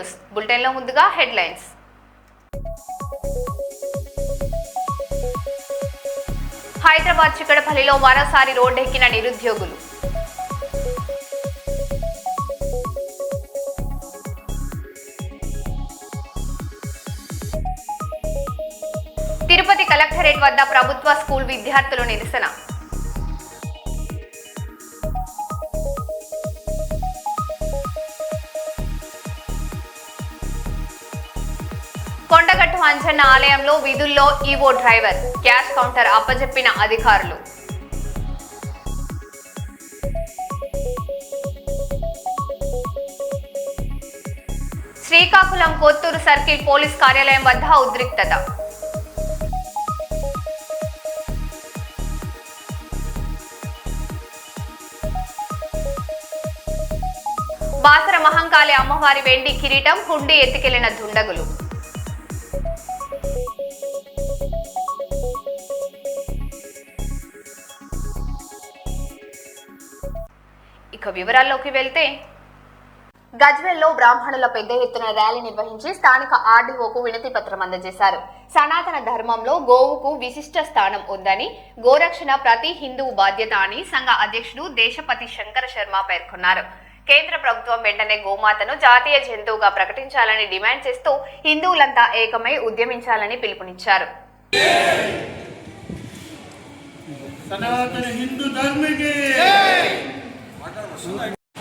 News బులెటిన్లో ముందుగా headlines. Hyderabad చిక్కడపల్లిలో మరోసారి రోడ్డెక్కిన నిరుద్యోగులు. తిరుపతి కలెక్టరేట్ వద్ద ప్రభుత్వ స్కూల్ విద్యార్థులు నిరసన. కొండగట్టు అంజన్న ఆలయంలో విధుల్లో ఈవో డ్రైవర్, క్యాష్ కౌంటర్ అప్పజెప్పిన అధికారులు. శ్రీకాకుళం కొత్తూరు సర్కిల్ పోలీస్ కార్యాలయం వద్ద ఉద్రిక్తత. బాసర మహంకాళి అమ్మవారి వెండి కిరీటం హుండీ ఎత్తుకెళ్లిన దుండగులు. ఇక వివరాల్లోకి వెళ్తే, గజ్వేల్లో బ్రాహ్మణుల పెద్ద ఎత్తున ర్యాలీ నిర్వహించి స్థానిక ఆర్డీఓకు వినతి పత్రం అందజేశారు. సనాతన ధర్మంలో గోవుకు విశిష్ట స్థానం ఉందని, గోరక్షణ ప్రతి హిందువు బాధ్యత అని సంఘ అధ్యక్షుడు దేశపతి శంకర శర్మ పేర్కొన్నారు. కేంద్ర ప్రభుత్వం వెంటనే గోమాతను జాతీయ జంతువుగా ప్రకటించాలని డిమాండ్ చేస్తూ హిందువులంతా ఏకమై ఉద్యమించాలని పిలుపునిచ్చారు.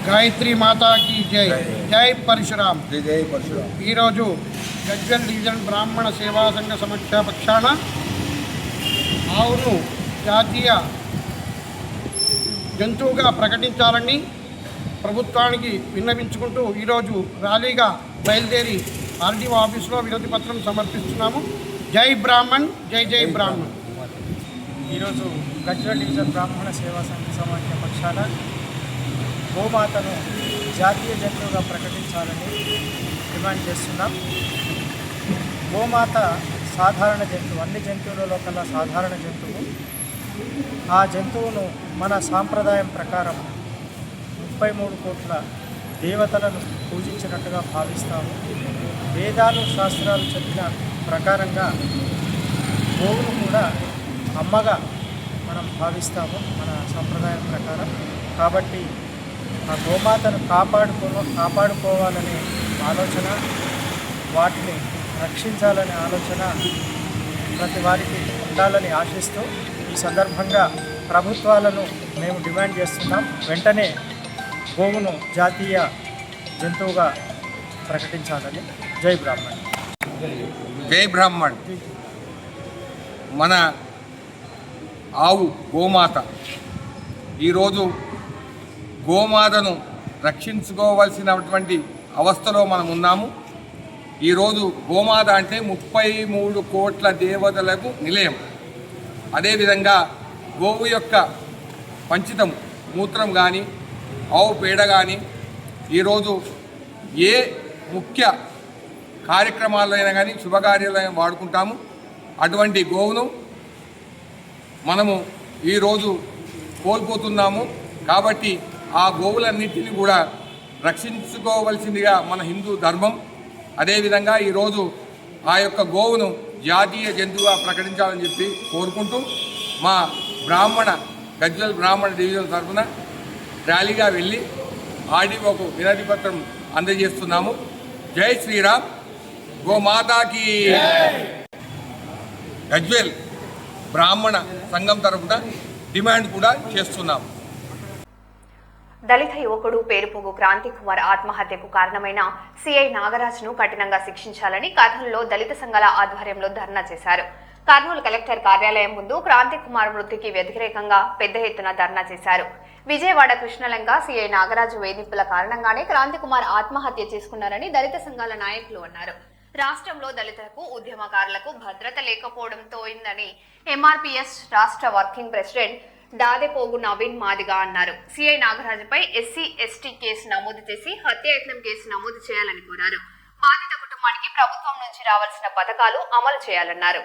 గాయత్రి మాతాకి జై. జై పరశురామ్. ఈరోజు గజ్వేల్ డివిజన్ బ్రాహ్మణ సేవా సంఘ సమక్ష పక్షాన ఆవును జాతీయ జంతువుగా ప్రకటించాలని ప్రభుత్వానికి విన్నవించుకుంటూ ఈరోజు ర్యాలీగా బయలుదేరి ఆర్డీఓ ఆఫీసులో వినతి పత్రం సమర్పిస్తున్నాము. జై బ్రాహ్మణ్, జై జై బ్రాహ్మణ్. ఈరోజు గజ్వేల్ డివిజన్ బ్రాహ్మణ సేవా సంఘ సమాఖ్య పక్షాన గోమాతను జాతీయ జంతువుగా ప్రకటించాలని డిమాండ్ చేస్తున్నాం. గోమాత సాధారణ జంతువు, అన్ని జంతువులలో కల్లా సాధారణ జంతువు. ఆ జంతువును మన సాంప్రదాయం ప్రకారం 33 కోట్ల దేవతలను పూజించినట్టుగా భావిస్తాము. వేదాలు శాస్త్రాలు చెప్పిన ప్రకారంగా గోవును కూడా అమ్మగా మనం భావిస్తాము మన సంప్రదాయం ప్రకారం. కాబట్టి ఆ గోమాతను కాపాడుకోవాలనే ఆలోచన, వాటిని రక్షించాలనే ఆలోచన ప్రతి వారికి ఉండాలని ఆశిస్తూ ఈ సందర్భంగా ప్రభుత్వాలను మేము డిమాండ్ చేస్తున్నాం. వెంటనే గోవును జాతీయ జంతువుగా ప్రకటించాలని. జై బ్రాహ్మణ్. జై బ్రాహ్మణ్. మన ఆవు గోమాత, ఈరోజు గోమాతను రక్షించుకోవాల్సినటువంటి అవస్థలో మనం ఉన్నాము. ఈరోజు గోమాత అంటే 33 కోట్ల దేవతలకు నిలయం. అదేవిధంగా గోవు యొక్క పంచితం, మూత్రం కానీ, ఆవు పేడ కానీ ఈరోజు ఏ ముఖ్య కార్యక్రమాల్లో అయినా కానీ శుభకార్యాలైనా వాడుకుంటాము. అటువంటి గోవును మనము ఈరోజు కోల్పోతున్నాము. కాబట్టి ఆ గోవులన్నింటినీ కూడా రక్షించుకోవలసిందిగా మన హిందూ ధర్మం. అదేవిధంగా ఈరోజు ఆ యొక్క గోవును జాతీయ జంతువుగా ప్రకటించాలని చెప్పి కోరుకుంటూ మా గజ్వేల్ బ్రాహ్మణ డివిజన్ తరఫున ర్యాలీగా వెళ్ళి ఆర్డీఓకు వినతి పత్రం అందజేస్తున్నాము. జై శ్రీరామ్. గోమాతాకి. గజ్వేల్ బ్రాహ్మణ సంఘం తరఫున డిమాండ్ కూడా చేస్తున్నాము. దళిత యువకుడు పేరుపోగు క్రాంతి కుమార్ ఆత్మహత్యకు కారణమైన సిఐ నాగరాజ్ను కఠినంగా శిక్షించాలని కర్నూలులో దళిత సంఘాల ఆధ్వర్యంలో ధర్నా చేశారు. కర్నూలు కలెక్టర్ కార్యాలయం ముందు క్రాంతి కుమార్ మృతికి వ్యతిరేకంగా పెద్ద ఎత్తున ధర్నా చేశారు. విజయవాడ కృష్ణలంక సిఐ నాగరాజు వేధింపుల కారణంగానే క్రాంతి కుమార్ ఆత్మహత్య చేసుకున్నారని దళిత సంఘాల నాయకులు అన్నారు. రాష్ట్రంలో దళితులకు, ఉద్యమకారులకు భద్రత లేకపోవడంతో అయిందని ఎంఆర్పీఎస్ రాష్ట్ర వర్కింగ్ ప్రెసిడెంట్ దాదెపోగు నవీన్ మాదిగా అన్నారు. సిఐ నాగరాజుపై ఎస్సీ ఎస్టీ కేసు నమోదు చేసి హత్యాయత్నం కేసు నమోదు చేయాలని కోరారు. బాధిత కుటుంబానికి ప్రభుత్వం నుంచి రావాల్సిన పథకాలు అమలు చేయాలన్నారు.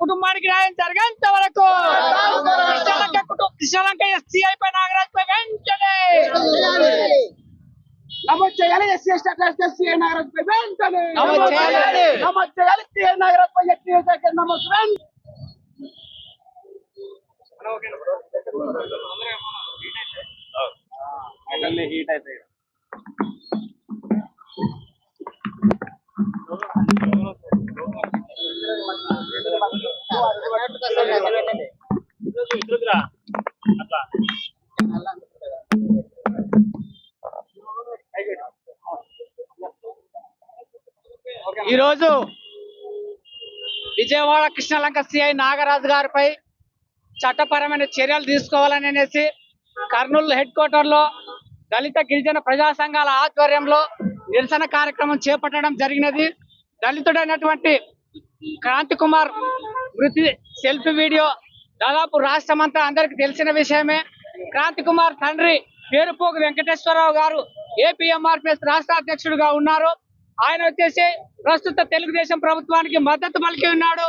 కుటుంబానికి న్యాయం జరిగేంత వరకు శ్రీలంక ఎస్సీఐ పై నాగరాజ్ పై వెంటనే నమోదు చేయాలి. ఎస్సీ ఎస్టీ సీఐ నాగరాజ్ పై వెంటనే నమోదు చేయాలి. సీఐ నాగరాజ్ పై నమోదు హీట్ అయిపోయి ఈరోజు విజయవాడ కృష్ణలంక సిఐ నాగరాజు గారిపై చట్టపరమైన చర్యలు తీసుకోవాలని అనేసి కర్నూలు హెడ్ క్వార్టర్ లో దళిత గిరిజన ప్రజా సంఘాల ఆధ్వర్యంలో నిరసన కార్యక్రమం చేపట్టడం జరిగినది. దళితుడైనటువంటి క్రాంతి కుమార్ మృతి సెల్ఫీ వీడియో దాదాపు రాష్ట్రమంతా అందరికి తెలిసిన విషయమే. క్రాంతి కుమార్ తండ్రి పేరుపోగు వెంకటేశ్వరరావు గారు ఏపీఎంఆర్పీఎస్ రాష్ట్ర అధ్యక్షుడిగా ఉన్నారు. ఆయన వచ్చేసి ప్రస్తుత తెలుగుదేశం ప్రభుత్వానికి మద్దతు పలికి ఉన్నాడు.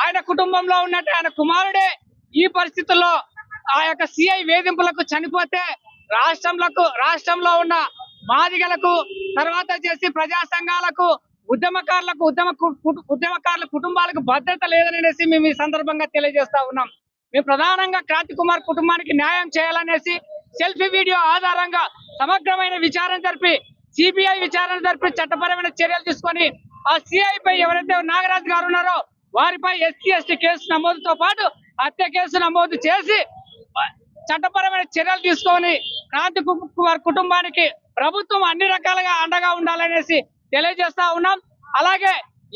ఆయన కుటుంబంలో ఉన్నట్టు ఆయన కుమారుడే ఈ పరిస్థితుల్లో ఆ యొక్క సిఐ వేధింపులకు చనిపోతే రాష్ట్రంలో ఉన్న మాదిగలకు తర్వాత వచ్చేసి ప్రజా సంఘాలకు ఉద్యమకారుల కుటుంబాలకు భద్రత లేదనేసి మేము ఈ సందర్భంగా తెలియజేస్తా ఉన్నాం. మేము ప్రధానంగా క్రాంతి కుమార్ కుటుంబానికి న్యాయం చేయాలనేసి సెల్ఫీ వీడియో ఆధారంగా సమగ్రమైన విచారణ జరిపి సిబిఐ విచారణ జరిపి చట్టపరమైన చర్యలు తీసుకొని ఆ సిఐ పై ఎవరైతే నాగరాజు గారు ఉన్నారో వారిపై ఎస్సీ ఎస్టీ కేసు నమోదుతో పాటు హత్య కేసు నమోదు చేసి చట్టపరమైన చర్యలు తీసుకొని క్రాంతి కుమార్ కుటుంబానికి ప్రభుత్వం అన్ని రకాలుగా అండగా ఉండాలనేసి తెలియజేస్తా ఉన్నాం. అలాగే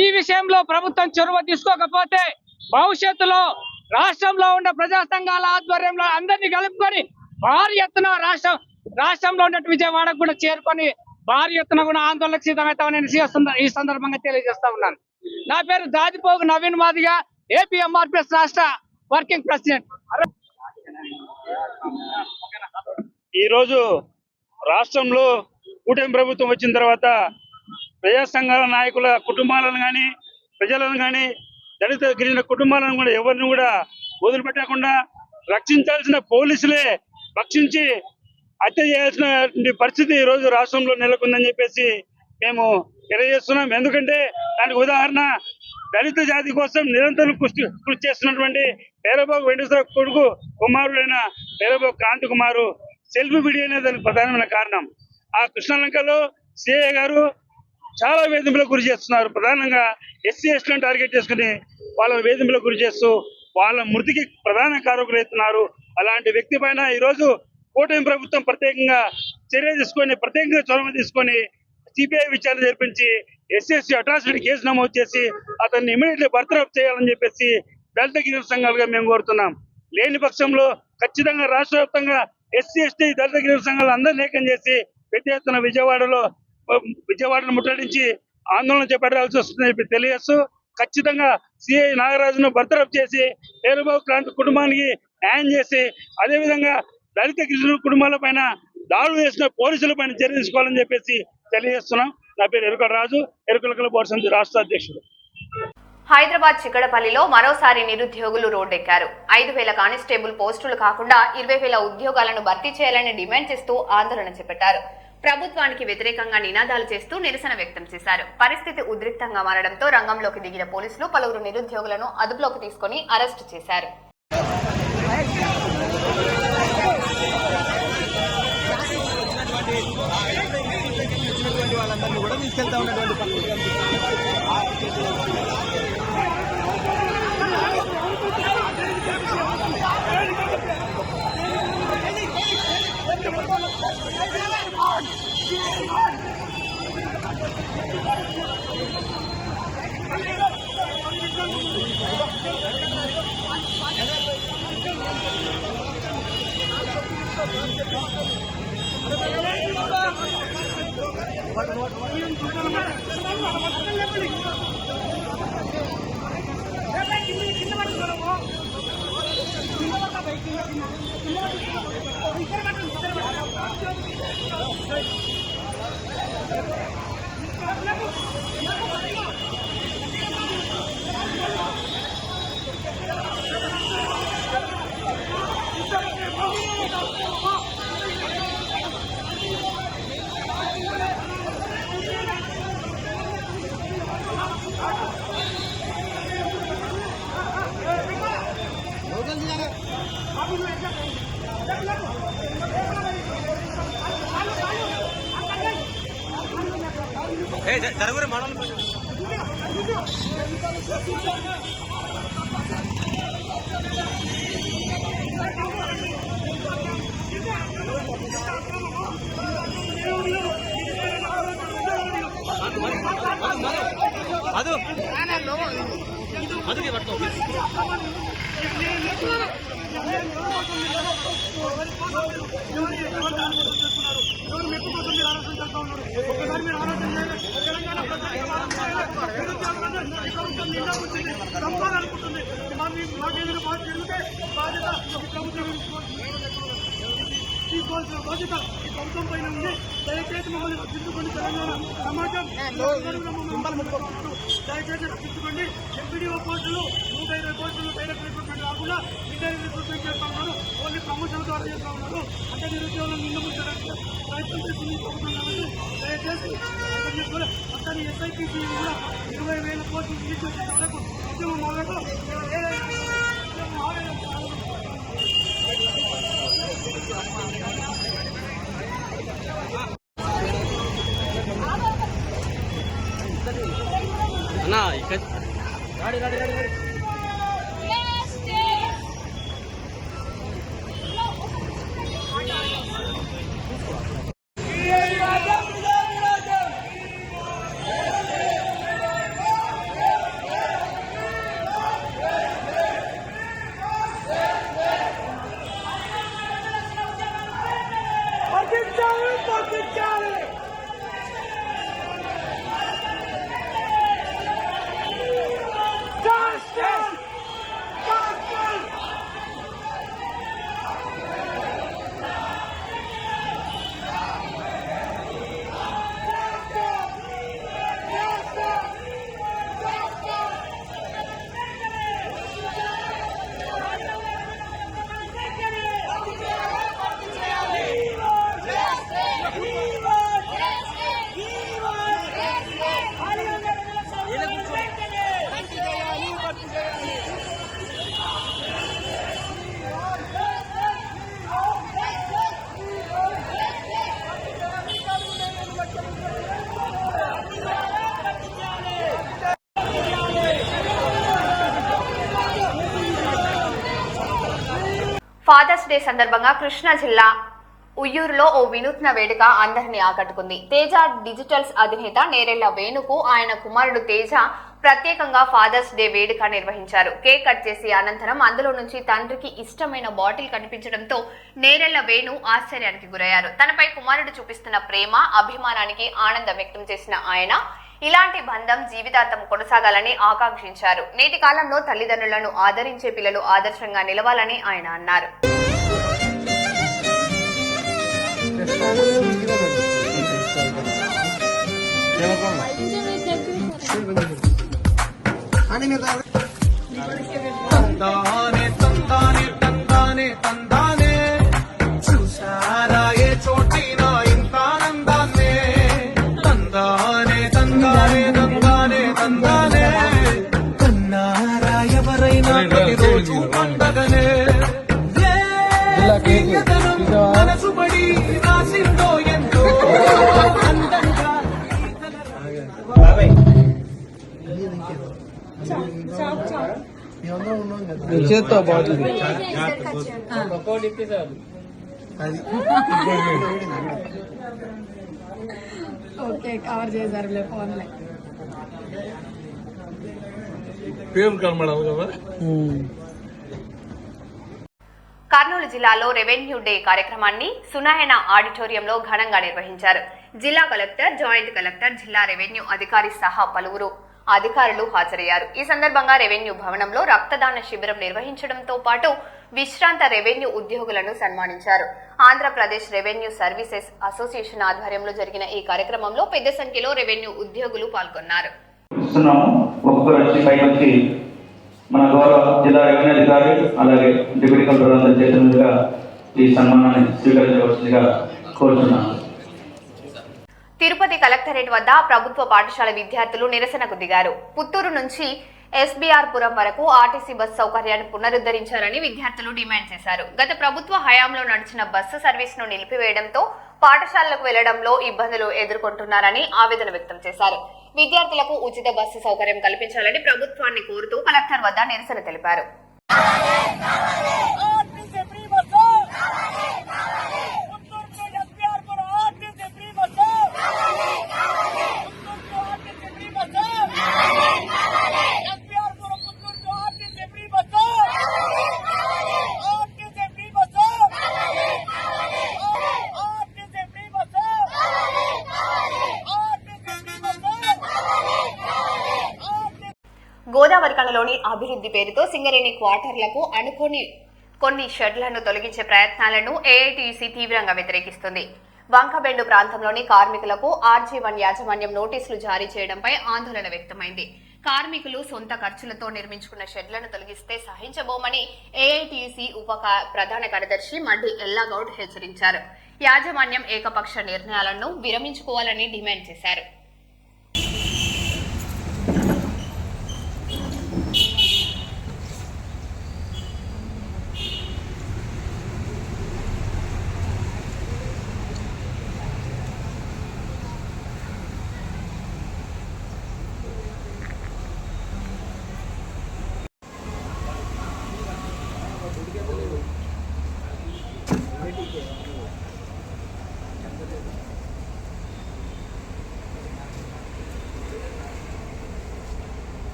ఈ విషయంలో ప్రభుత్వం చొరవ తీసుకోకపోతే భవిష్యత్తులో రాష్ట్రంలో ఉన్న ప్రజా సంఘాల ఆధ్వర్యంలో అందరినీ కలుపుకొని భారీ ఎత్తున రాష్ట్రంలో ఉన్నట్టు విజయవాడకు కూడా చేరుకొని భారీ ఎత్తున కూడా ఆందోళనకు సిద్ధమవుతామని ఈ సందర్భంగా తెలియజేస్తా ఉన్నాను. నా పేరు దాదిపోగు నవీన్ మాదిగా, ఏపీఎంఆర్పీఎస్ రాష్ట్ర వర్కింగ్ ప్రెసిడెంట్. ఈరోజు రాష్ట్రంలో కూటమి ప్రభుత్వం వచ్చిన తర్వాత ప్రజా సంఘాల నాయకుల కుటుంబాలను కానీ ప్రజలను కానీ దళిత గిరిజన కుటుంబాలను కూడా ఎవరిని కూడా వదిలిపెట్టకుండా రక్షించాల్సిన పోలీసులే రక్షించి హత్య చేయాల్సిన పరిస్థితి ఈ రోజు రాష్ట్రంలో నెలకొందని చెప్పేసి మేము తెలియజేస్తున్నాం. ఎందుకంటే దానికి ఉదాహరణ దళిత జాతి కోసం నిరంతరం కృషి చేస్తున్నటువంటి పేరబోగు వెంకటేశ్వర కొడుకు కుమారుడైన పేరబోగు క్రాంతి కుమారు సెల్ఫీ వీడియోనే దానికి ప్రధానమైన కారణం. ఆ కృష్ణలంకలో సిఐ గారు చాలా వేధింపులకు గురి చేస్తున్నారు. ప్రధానంగా ఎస్సీ ఎస్టీలను టార్గెట్ చేసుకుని వాళ్ళ వేధింపులకు గురి చేస్తూ వాళ్ళ మృతికి ప్రధాన కారకులు అవుతున్నారు. అలాంటి వ్యక్తి పైన ఈరోజు కూటమి ప్రభుత్వం ప్రత్యేకంగా చర్య తీసుకొని ప్రత్యేకంగా చొరవ తీసుకొని సిబిఐ విచారణ జరిపించి ఎస్సీ అట్రాసిటీ కేసు నమోదు చేసి అతన్ని ఇమీడియట్లీ బర్తరఫ్ చేయాలని చెప్పేసి దళిత గిరిజన సంఘాలుగా మేము కోరుతున్నాం. లేని పక్షంలో ఖచ్చితంగా రాష్ట్ర వ్యాప్తంగా ఎస్సీ ఎస్టీ దళిత గిరిజన సంఘాలు అందరినీ ఏకం చేసి పెద్ద ఎత్తున విజయవాడను ముట్టడించి ఆందోళన చేపట్టాల్సి వస్తుందని చెప్పి తెలియజేస్తూ ఖచ్చితంగా సిఐ నాగరాజును బర్తరఫ్ చేసి పేరుబాబు క్రాంతి కుటుంబానికి న్యాయం చేసి అదేవిధంగా దళిత గిరిజన కుటుంబాల పైన దాడులు చేసిన పోలీసుల పైన చర్య తీసుకోవాలని చెప్పేసి తెలియజేస్తున్నాం. నా పేరు ఎరుకల రాజు, ఎరుకల బోర్డు సమితి రాష్ట్ర అధ్యక్షుడు. హైదరాబాద్ చిక్కడపల్లిలో మరోసారి నిరుద్యోగులు రోడ్డెక్కారు. 5,000 కానిస్టేబుల్ పోస్టులు కాకుండా 20,000 ఉద్యోగాలను భర్తీ చేయాలని డిమాండ్ చేస్తూ ఆందోళన చేపట్టారు. ప్రభుత్వానికి వ్యతిరేకంగా నినాదాలు చేస్తూ నిరసన వ్యక్తం చేశారు. పరిస్థితి ఉద్రిక్తంగా మారడంతో రంగంలోకి దిగిన పోలీసులు పలువురు నిరుద్యోగులను అదుపులోకి తీసుకుని అరెస్టు చేశారు. వాళ్ళందరినీ కూడా తీసుకెళ్తా ఉన్నటువంటి తీసుకోవాల్సిన బాధ్యత ఈ ప్రభుత్వం పైన ఉంది. దయచేసి మమ్మల్ని రక్షించుకోండి. తెలంగాణ సమాజం దయచేసి రక్షించుకోండి. ఎంపీడీఓ పోస్టులు 120 పోస్టులు డైరెక్ట్ రిక్రూట్మెంట్ కాకుండా ఇంటర్వ్యూ రిక్రూట్మెంట్ చేస్తా ఉన్నారు. ఓన్లీ ప్రమోషన్ ద్వారా చేస్తా ఉన్నారు. అంటే నిరుద్యోగులను నిందముంచడానికి ప్రయత్నం చేస్తుంది ఈ ప్రభుత్వం. కాబట్టి దయచేసి అతని ఎస్ఐపిసి కూడా 20,000 పోస్టులు తీసుకొచ్చే వరకు ఉద్యమం మొదలు అన్నా ఇక్కడ రాడి ఫాదర్స్ డే సందర్భంగా కృష్ణా జిల్లా ఉయ్యూరులో ఓ వినూత్న వేడుక అందరినీ ఆకట్టుకుంది. తేజ డిజిటల్స్ అధినేత నేరెళ్ల వేణుకు ఆయన కుమారుడు తేజ ప్రత్యేకంగా ఫాదర్స్ డే వేడుక నిర్వహించారు. కేక్ కట్ చేసి అనంతరం అందులో నుంచి తండ్రికి ఇష్టమైన బాటిల్ కనిపించడంతో నేరెళ్ల వేణు ఆశ్చర్యానికి గురయ్యారు. తనపై కుమారుడు చూపిస్తున్న ప్రేమ, అభిమానానికి ఆనందం వ్యక్తం చేసిన ఆయన ఇలాంటి బంధం జీవితాంతం కొనసాగాలని ఆకాంక్షించారు. నేటి కాలంలో తల్లిదండ్రులను ఆదరించే పిల్లలు ఆదర్శంగా నిలవాలని ఆయన అన్నారు. చూసారా ఏ చోటినా ఇంత ఆనందాన్నే, తందానే తందానే తందానే తందానే, కన్నారా ఎవరైనా ప్రతిరోజు పండగనే, మనసుబడి రాసిందో ఎంతో అందంగా. చేత్తో బాగుంది ఓకే కవర్ చేశారులే ఫోన్లే. కర్నూలు కర్నూలు జిల్లాలో రెవెన్యూ డే కార్యక్రమాన్ని సునాయన ఆడిటోరియంలో ఘనంగా నిర్వహించారు. జిల్లా కలెక్టర్, జాయింట్ కలెక్టర్, జిల్లా రెవెన్యూ అధికారి సహా పలువురు అధికారులు హాజరయ్యారు. ఈ సందర్భంగా రెవెన్యూ భవనంలో రక్తదాన శిబిరం నిర్వహించడంతో పాటు విశ్రాంత రెవెన్యూ ఉద్యోగులను సన్మానించారు. ఆంధ్రప్రదేశ్ రెవెన్యూ సర్వీసెస్ అసోసియేషన్ ఆధ్వర్యంలో జరిగిన ఈ కార్యక్రమంలో పెద్ద సంఖ్యలో రెవెన్యూ ఉద్యోగులు పాల్గొన్నారు. మన గౌరవ జిల్లా రెవెన్యూ అధికారి అలాగే డిప్యూటీ కలెక్టర్ చేతులుగా ఈ సన్మానాన్ని స్వీకరించవలసిందిగా కోరుతున్నాను. తిరుపతి కలెక్టరేట్ వద్ద ప్రభుత్వ పాఠశాల విద్యార్థులు నిరసనకు దిగారు. పుత్తూరు నుంచి ఎస్బీఆర్ పురం వరకు ఆర్టీసీ బస్సు సౌకర్యాన్ని పునరుద్ధరించాలని విద్యార్థులు డిమాండ్ చేశారు. గత ప్రభుత్వ హయాంలో నడిచిన బస్సు సర్వీసును నిలిపివేయడంతో పాఠశాలలకు వెళ్లడంలో ఇబ్బందులు ఎదుర్కొంటున్నారని ఆవేదన వ్యక్తం చేశారు. విద్యార్థులకు ఉచిత బస్సు సౌకర్యం కల్పించాలని ప్రభుత్వాన్ని కోరుతూ కలెక్టర్ వద్ద నిరసన తెలిపారు. గోదావరి కళలోని అభివృద్ధి పేరుతో సింగరేణి క్వార్టర్లకు అనుకోని కొన్ని షెడ్లను తొలగించే ప్రయత్నాలను ఏఐటీయూసీ తీవ్రంగా వ్యతిరేకిస్తుంది. వంకబెండు ప్రాంతంలోని కార్మికులకు RG1 యాజమాన్యం నోటీసులు జారీ చేయడంపై ఆందోళన వ్యక్తమైంది. కార్మికులు సొంత ఖర్చులతో నిర్మించుకున్న షెడ్లను తొలగిస్తే సహించబోమని ఏఐటీయూసీ ప్రధాన కార్యదర్శి మడ్డి ఎల్లాగౌడ్ హెచ్చరించారు. యాజమాన్యం ఏకపక్ష నిర్ణయాలను విరమించుకోవాలని డిమాండ్ చేశారు.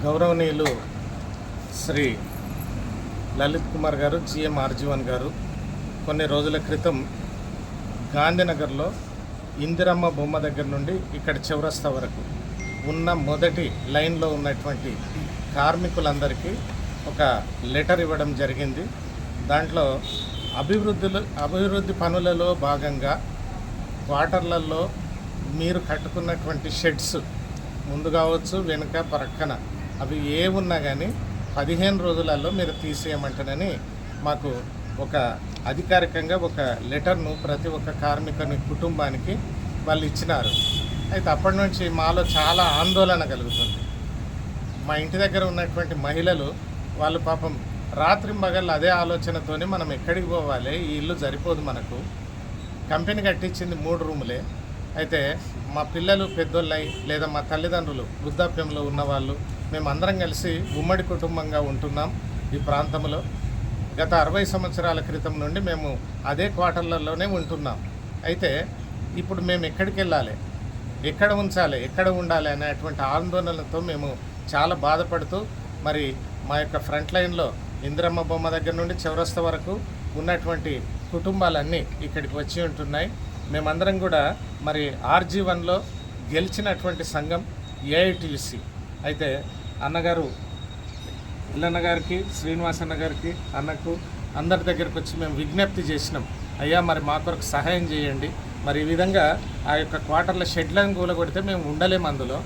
గౌరవనీయులు శ్రీ లలిత్ కుమార్ గారు, GM RG1 గారు కొన్ని రోజుల క్రితం గాంధీనగర్లో ఇందిరమ్మ బొమ్మ దగ్గర నుండి ఇక్కడ చౌరస్తా వరకు ఉన్న మొదటి లైన్లో ఉన్నటువంటి కార్మికులందరికీ ఒక లెటర్ ఇవ్వడం జరిగింది. దాంట్లో అభివృద్ధి పనులలో భాగంగా క్వార్టర్లలో మీరు కట్టుకున్నటువంటి షెడ్స్ ముందు కావచ్చు, వెనుక, పక్కన అవి ఏమున్నా కానీ 15 రోజులలో మీరు తీసేయమంటానని మాకు ఒక అధికారికంగా ఒక లెటర్ను ప్రతి ఒక్క కార్మికుని కుటుంబానికి వాళ్ళు ఇచ్చినారు. అయితే అప్పటి నుంచి మాలో చాలా ఆందోళన కలుగుతుంది. మా ఇంటి దగ్గర ఉన్నటువంటి మహిళలు వాళ్ళు పాపం రాత్రింబగళ్ళు అదే ఆలోచనతోనే మనం ఎక్కడికి పోవాలి, ఈ ఇల్లు సరిపోదు, మనకు కంపెనీ కట్టించింది 3 రూములే. అయితే మా పిల్లలు పెద్దోళ్ళై లేదా మా తల్లిదండ్రులు వృద్ధాప్యంలో ఉన్నవాళ్ళు మేమందరం కలిసి ఉమ్మడి కుటుంబంగా ఉంటున్నాం ఈ ప్రాంతంలో. గత 60 సంవత్సరాల క్రితం నుండి మేము అదే క్వార్టర్లలోనే ఉంటున్నాం. అయితే ఇప్పుడు మేము ఎక్కడికి వెళ్ళాలి, ఎక్కడ ఉంచాలి, ఎక్కడ ఉండాలి అనేటువంటి ఆందోళనలతో మేము చాలా బాధపడుతూ మరి మా యొక్క ఫ్రంట్ లైన్లో ఇందిరమ్మ బొమ్మ దగ్గర నుండి చౌరస్తా వరకు ఉన్నటువంటి కుటుంబాలన్నీ ఇక్కడికి వచ్చి ఉంటున్నాయి. మేమందరం కూడా మరి RG1లో గెలిచినటువంటి సంఘం ఏఐటీయూసీ. అయితే అన్నగారు ఇల్లన్న గారికి, శ్రీనివాసన్న గారికి, అన్నకు అందరి దగ్గరికి వచ్చి మేము విజ్ఞప్తి చేసినాం, అయ్యా మరి మా కొరకు సహాయం చేయండి, మరి ఈ విధంగా ఆ యొక్క క్వార్టర్ల షెడ్లను కూలగొడితే మేము ఉండలేము, అందులో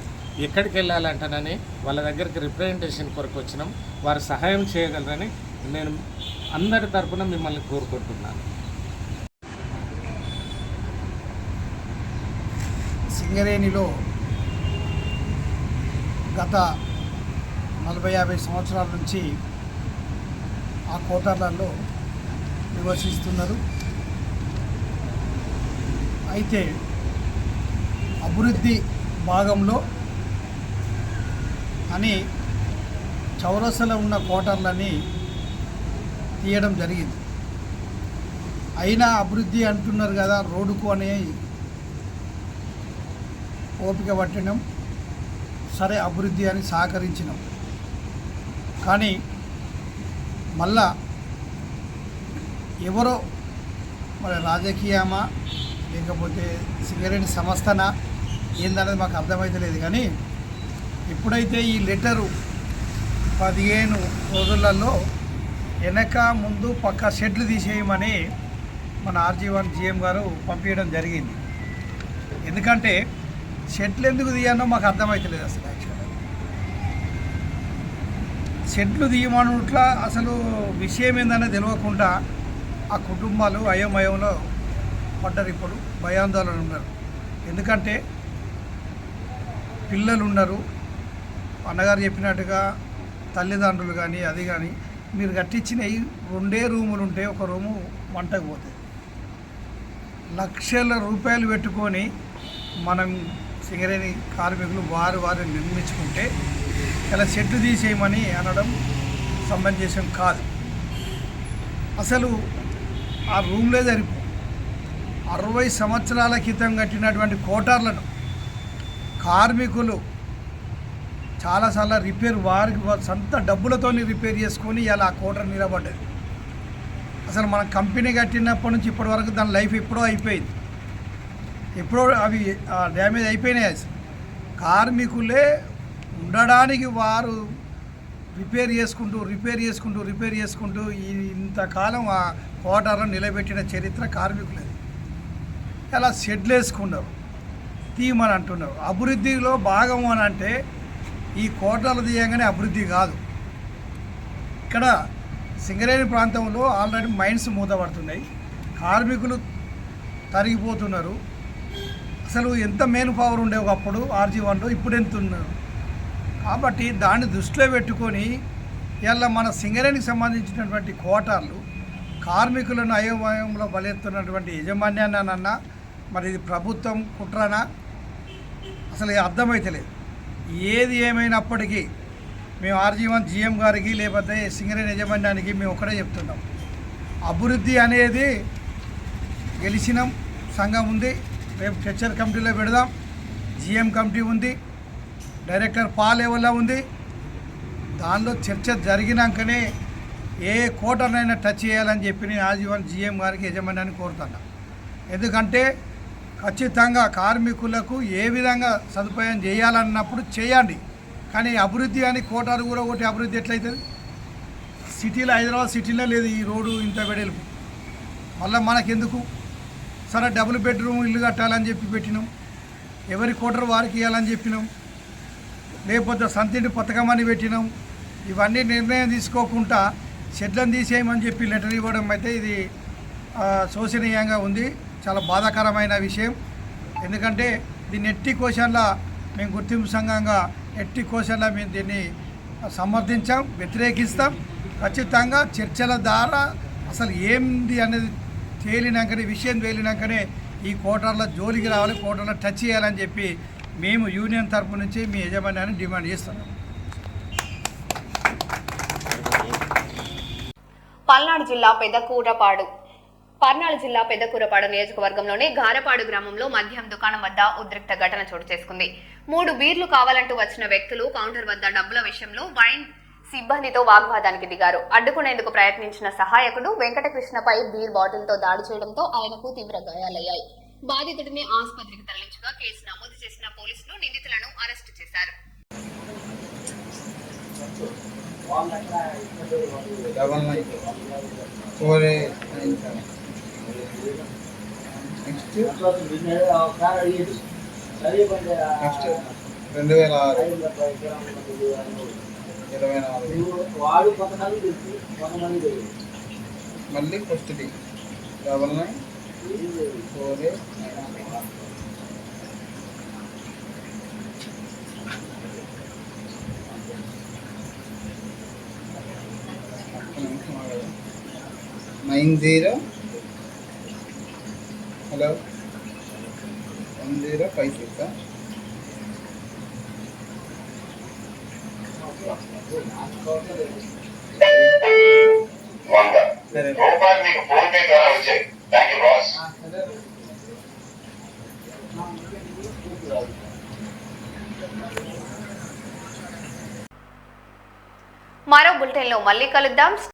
ఎక్కడికి వెళ్ళాలంటానని వాళ్ళ దగ్గరికి రిప్రజెంటేషన్ కొరకు వచ్చినాం. వారు సహాయం చేయగలరని నేను అందరి తరపున మిమ్మల్ని కోరుకుంటున్నాను. సింగరేణిలో గత 40-50 సంవత్సరాల నుంచి ఆ క్వార్టర్లలో నివసిస్తున్నారు. అయితే అభివృద్ధి భాగంలో అని చౌరస్సాలో ఉన్న క్వార్టర్లని తీయడం జరిగింది. అయినా అభివృద్ధి అంటున్నారు కదా, రోడ్డుకు అనే ఓపిక పట్టినాం, సరే అభివృద్ధి అని సహకరించినాం. కానీ మళ్ళా ఎవరో మరి రాజకీయమా లేకపోతే సింగరేణి సంస్థనా ఏందనేది మాకు అర్థమైతలేదు. కానీ ఎప్పుడైతే ఈ లెటరు 15 రోజులలో వెనక ముందు పక్క షెడ్లు తీసేయమని మన RG1 GM గారు పంపించడం జరిగింది. ఎందుకంటే షెడ్లు ఎందుకు తీయాలో మాకు అర్థమవుతలేదు. అసలు యాక్చువల్గా షెడ్లు తీయమనుట్లా అసలు విషయం ఏందనే తెలియకుండా ఆ కుటుంబాలు అయోమయంలో పడ్డారు. ఇప్పుడు భయాందోళన ఉన్నారు. ఎందుకంటే పిల్లలు ఉన్నారు, అన్నగారు చెప్పినట్టుగా తల్లిదండ్రులు కానీ అది కానీ మీరు కట్టించిన 2 రూములు ఉంటే ఒక రూము వంటకు పోతుంది. లక్షల రూపాయలు పెట్టుకొని మనం సింగరేణి కార్మికులు వారు నిర్మించుకుంటే ఇలా షెడ్లు తీసేయమని అనడం సమంజసం కాదు. అసలు ఆ రూమ్లే సరిపో 60 సంవత్సరాల క్రితం కట్టినటువంటి కోటార్లను కార్మికులు చాలాసార్లు రిపేర్ వారికి సొంత డబ్బులతో రిపేర్ చేసుకొని ఇలా ఆ కోటర్ నిలబడ్డది. అసలు మన కంపెనీ కట్టినప్పటి నుంచి ఇప్పటి వరకు దాని లైఫ్ ఎప్పుడో అయిపోయింది. ఎప్పుడో అవి డ్యామేజ్ అయిపోయినాయి. అసలు కార్మికులే ఉండడానికి వారు రిపేర్ చేసుకుంటూ ఇంతకాలం ఆ కోటాలను నిలబెట్టిన చరిత్ర కార్మికులది. అలా షెడ్లు వేసుకున్నారు, తీయమని అంటున్నారు. అభివృద్ధిలో భాగం అని అంటే ఈ కోటలు తీయగానే అభివృద్ధి కాదు. ఇక్కడ సింగరేణి ప్రాంతంలో ఆల్రెడీ మైన్స్ మూతపడుతున్నాయి, కార్మికులు తరిగిపోతున్నారు. అసలు ఎంత మెయిన్ పవర్ ఉండే ఒకప్పుడు RG1లో, ఇప్పుడు ఎంత ఉన్నారు. కాబట్టి దాన్ని దృష్టిలో పెట్టుకొని ఇలా మన సింగరేణికి సంబంధించినటువంటి కోటాలు కార్మికులను అయోమయంలో బలెత్తున్నటువంటి యజమాన్యాన్నన్నా మరి ఇది ప్రభుత్వం కుట్రనా అసలు అర్థమైతలేదు. ఏది ఏమైనప్పటికీ మేము RG1 GM గారికి లేకపోతే సింగరేణి యజమాన్యానికి మేము ఒకటే చెప్తున్నాం, అభివృద్ధి అనేది గెలిచినాం, సంఘం ఉంది, రేపు టెక్చర్ కమిటీలో పెడదాం, GM కమిటీ ఉంది, డైరెక్టర్ పా లెవెల్లో ఉంది. దానిలో చర్చ జరిగినాకనే ఏ కోటనైనా టచ్ చేయాలని చెప్పి నేను RG1 GM గారికి యజమాన్యాన్ని కోరుతున్నా. ఎందుకంటే ఖచ్చితంగా కార్మికులకు ఏ విధంగా సదుపాయం చేయాలన్నప్పుడు చేయండి, కానీ అభివృద్ధి అని కోటాలు కూడా ఒకటి అభివృద్ధి ఎట్లయితుంది? సిటీలో, హైదరాబాద్ సిటీలో లేదు ఈ రోడ్డు ఇంత వెడల్పు. మళ్ళీ మనకెందుకు? సరే డబుల్ బెడ్రూమ్ ఇల్లు కట్టాలని చెప్పి పెట్టినాం, ఎవరి కోటరు వారికి ఇవ్వాలని చెప్పినాం, లేకపోతే సంతింటి పథకమని పెట్టినాం. ఇవన్నీ నిర్ణయం తీసుకోకుండా షెడ్లను తీసేయమని చెప్పి లెటర్ ఇవ్వడం అయితే ఇది శోచనీయంగా ఉంది, చాలా బాధాకరమైన విషయం. ఎందుకంటే దీన్ని ఎట్టి కోశాల్లో మేము గుర్తింపు సంఘంగా ఎట్టి కోశాల్లో మేము దీన్ని సమర్థించాం, వ్యతిరేకిస్తాం. ఖచ్చితంగా చర్చల ద్వారా అసలు ఏంది అనేది తేలినాకనే, విషయం తేలినాకనే ఈ కోటార్ల జోలికి రావాలి, కోటార్ల టచ్ చేయాలని చెప్పి మేము యూనియన్ తరపు నుంచి మీ యజమాన్యాన్ని డిమాండ్ చేస్తున్నాం. పల్నాడు జిల్లా పెద్దకూరపాడు నియోజకవర్గంలోని గారపాడు గ్రామంలో మద్యం దుకాణం వద్ద ఉద్రిక్త ఘటన చోటు చేసుకుంది. 3 బీర్లు కావాలంటూ వచ్చిన వ్యక్తులు కౌంటర్ వద్ద డబ్బుల విషయంలో వైన్ సిబ్బందితో వాగ్వాదానికి దిగారు. అడ్డుకునేందుకు ప్రయత్నించిన సహాయకుడు వెంకటకృష్ణపై బీర్ బాటిల్తో దాడి చేయడంతో ఆయనకు తీవ్ర గాయాలయ్యాయి. బాధితుడిని ఆసుపత్రికి తరలించగా కేసు నమోదు చేసిన పోలీసులు నిందితులను అరెస్టు చేశారు. నెక్స్ట్ 2024 మళ్ళీ ఫస్ట్ 9948 90 హలో 1056 సరే బులెటిన్లో మళ్ళీ కలుద్దాం.